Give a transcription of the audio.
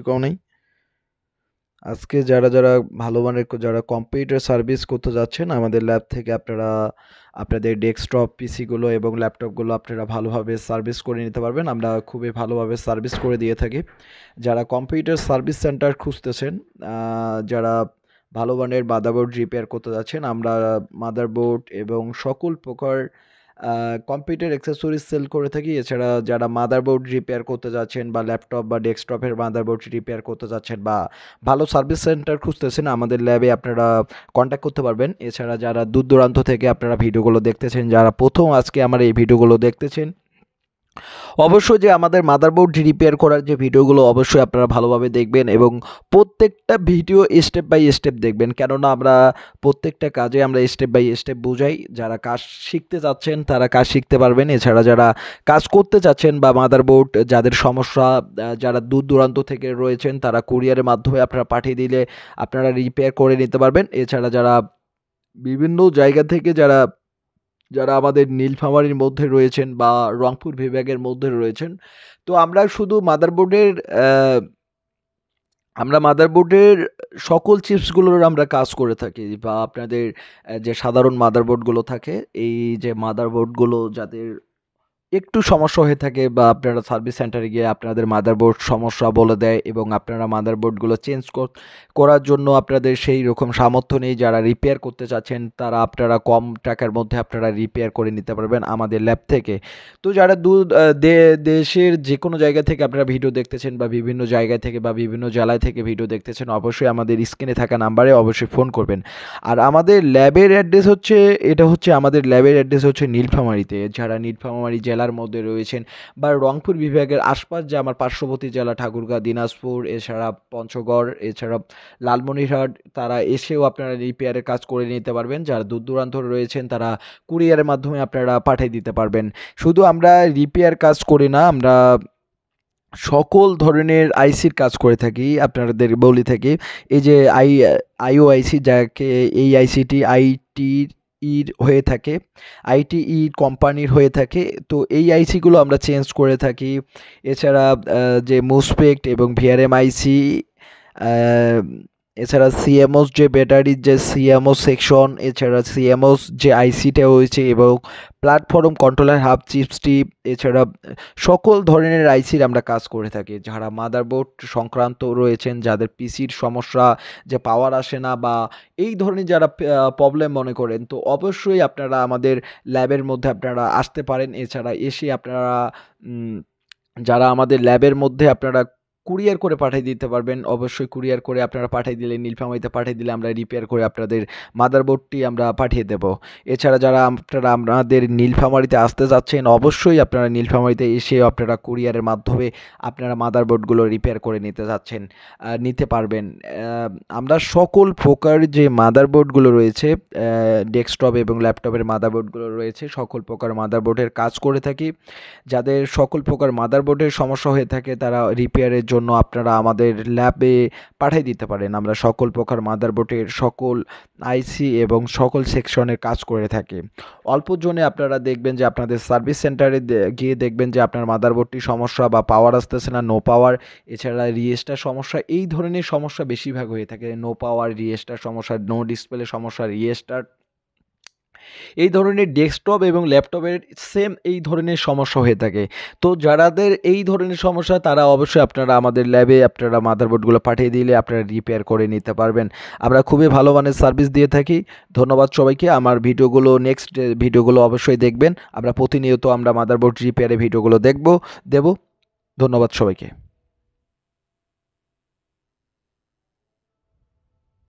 কও নাই। আজকে যারা ভালো মানের যারা কম্পিউটার সার্ভিস করতে যাচ্ছেন আমাদের ল্যাব থেকে আপনারা আপনাদের ডেস্কটপ পিসিগুলো এবং ল্যাপটপগুলো আপনারা ভালোভাবে সার্ভিস করে নিতে পারবেন। আমরা খুবই ভালোভাবে সার্ভিস করে দিয়ে থাকি। যারা কম্পিউটার সার্ভিস সেন্টার খুঁজতেছেন, যারা ভালো মানের মাদারবোর্ড রিপেয়ার করতে যাচ্ছেন, আমরা মাদারবোর্ড এবং সকল প্রকার কম্পিউটার অ্যাক্সেসরিজ সেল করে থাকি। এছাড়া যারা মাদারবোর্ড রিপেয়ার করতে যাচ্ছেন বা ল্যাপটপ বা ডেস্কটপের মাদারবোর্ড রিপেয়ার করতে যাচ্ছেন বা ভালো সার্ভিস সেন্টার খুঁজতেছেন, আমাদের ল্যাবে আপনারা কন্ট্যাক্ট করতে পারবেন। এছাড়া যারা দূর দূরান্ত থেকে আপনারা ভিডিওগুলো দেখতেছেন, যারা প্রথম আজকে আমার এই ভিডিওগুলো দেখতেছেন, অবশ্যই যে আমাদের মাদারবোর্ড রিপেয়ার করার যে ভিডিওগুলো অবশ্যই আপনারা ভালোভাবে দেখবেন এবং প্রত্যেকটা ভিডিও স্টেপ বাই স্টেপ দেখবেন, কেননা আমরা প্রত্যেকটা কাজে আমরা স্টেপ বাই স্টেপ বুঝাই। যারা কাজ শিখতে চাচ্ছেন তারা কাজ শিখতে পারবেন। এছাড়া যারা কাজ করতে চাচ্ছেন বা মাদারবোর্ড যাদের সমস্যা, যারা দূর দূরান্ত থেকে রয়েছেন, তারা কুরিয়ারের মাধ্যমে আপনারা পাঠিয়ে দিলে আপনারা রিপেয়ার করে নিতে পারবেন। এছাড়া যারা বিভিন্ন জায়গা থেকে যারা যারা আমাদের নীলফামারীর মধ্যে রয়েছেন বা রংপুর বিভাগের মধ্যে রয়েছেন, তো আমরা মাদারবোর্ডের সকল চিপসগুলোর আমরা কাজ করে থাকি বা আপনাদের যে সাধারণ মাদারবোর্ডগুলো থাকে, এই যে মাদারবোর্ডগুলো যাদের একটু সমস্যা হয়ে থাকে বা আপনারা সার্ভিস সেন্টারে গিয়ে আপনাদের মাদারবোর্ড সমস্যা বলে দেয় এবং আপনারা মাদারবোর্ডগুলো চেঞ্জ করার জন্য আপনাদের সেই রকম সামর্থ্য নেই, যারা রিপেয়ার করতে চাচ্ছেন তারা আপনারা কম টাকার মধ্যে আপনারা রিপেয়ার করে নিতে পারবেন আমাদের ল্যাব থেকে। তো যারা দেশের যে কোনো জায়গা থেকে আপনারা ভিডিও দেখতেছেন বা বিভিন্ন জায়গা থেকে বা বিভিন্ন জেলায় থেকে ভিডিও দেখতেছেন, অবশ্যই আমাদের স্ক্রিনে থাকা নাম্বারে অবশ্যই ফোন করবেন। আর আমাদের ল্যাবের অ্যাড্রেস হচ্ছে, আমাদের ল্যাবের অ্যাড্রেস হচ্ছে নীলফামারীতে। যারা নীলফামারী জেলার মধ্যে রয়েছেন বা রংপুর বিভাগের আশপাশ, যে আমার পার্শ্ববর্তী জেলা ঠাকুরগাঁও, দিনাজপুর, এছাড়া পঞ্চগড়, এছাড়া লালমনিরহাট, তারা এসেও আপনারা রিপেয়ারের কাজ করে নিতে পারবেন। যারা দূর দূরান্ত রয়েছেন তারা কুরিয়ারের মাধ্যমে আপনারা পাঠিয়ে দিতে পারবেন। শুধু আমরা রিপেয়ার কাজ করি না, আমরা সকল ধরনের আইসির কাজ করে থাকি। আপনাদের বলি থাকি, এই যে আইওআইসি, যাকে এই আইসিটি আইটির হয়ে থাকে, আইটিই কোম্পানির হয়ে থাকে, তো এই আইসিগুলো আমরা চেঞ্জ করে থাকি। এছাড়া যে মুসপেক্ট এবং ভিআরএম আইসি, এছাড়া সিএমওস যে ব্যাটারির যে সিএমওস সেকশন, এছাড়া সিএমওস যে আইসিটা হয়েছে এবং প্ল্যাটফর্ম কন্ট্রোলার হাব চিপসটি, এছাড়া সকল ধরনের আইসির আমরা কাজ করে থাকি। যারা মাদারবোর্ড সংক্রান্ত রয়েছেন, যাদের পিসির সমস্যা, যে পাওয়ার আসে না বা এই ধরনের যারা প্রবলেম মনে করেন, তো অবশ্যই আপনারা আমাদের ল্যাবের মধ্যে আপনারা আসতে পারেন। এছাড়া এসে আপনারা যারা আমাদের ল্যাবের মধ্যে আপনারা কুরিয়ার করে পাঠিয়ে দিতে পারবেন। অবশ্যই কুরিয়ার করে আপনারা পাঠিয়ে দিলে, নীলফামারীতে পাঠিয়ে দিলে আমরা রিপেয়ার করে আপনাদের মাদারবোর্ডটি আমরা পাঠিয়ে দেব। এছাড়া যারা আপনারা আমাদের নীলফামারীতে আসতে যাচ্ছেন, অবশ্যই আপনারা নীলফামারীতে এসে আপনারা কুরিয়ারের মাধ্যমে আপনারা মাদারবোর্ডগুলো রিপেয়ার করে নিতে পারবেন। আমরা সকল প্রকার যে মাদারবোর্ডগুলো রয়েছে, ডেস্কটপ এবং ল্যাপটপের মাদারবোর্ডগুলো রয়েছে, সকল প্রকার মাদারবোর্ডের কাজ করে থাকি। যাদের সকল প্রকার মাদারবোর্ডের সমস্যা হয়ে থাকে তারা রিপেয়ারের জন্য আপনারা আমাদের ল্যাবে পাঠিয়ে দিতে পারেন। আমরা সকল প্রকার মাদারবোর্ডের সকল আইসি এবং সকল সেকশনের কাজ করে থাকি। অল্প জনে আপনারা দেখবেন যে আপনাদের সার্ভিস সেন্টারে গিয়ে দেখবেন যে আপনার মাদারবোর্ডটি সমস্যা বা পাওয়ার আসতেছে না, নো পাওয়ার, এছাড়া রিএস্টার সমস্যা, এই ধরনের সমস্যা বেশিরভাগ হয়ে থাকে। নো পাওয়ার, রিএস্টার সমস্যা, নো ডিসপ্লে সমস্যা, রিএস্টার, এই ধরনের ডেস্কটপ এবং ল্যাপটপের সেম এই ধরনের সমস্যা হয়ে থাকে। তো যাদের এই ধরনের সমস্যা তারা অবশ্যই আপনারা আমাদের ল্যাবে আপনারা মাদারবোর্ডগুলো পাঠিয়ে দিলে আপনারা রিপেয়ার করে নিতে পারবেন। আমরা খুবই ভালো মানের সার্ভিস দিয়ে থাকি। ধন্যবাদ সবাইকে। আমার নেক্সট ভিডিওগুলো অবশ্যই দেখবেন। আমরা প্রতিনিয়ত আমরা মাদারবোর্ড রিপেয়ারের ভিডিওগুলো দেব। ধন্যবাদ সবাইকে।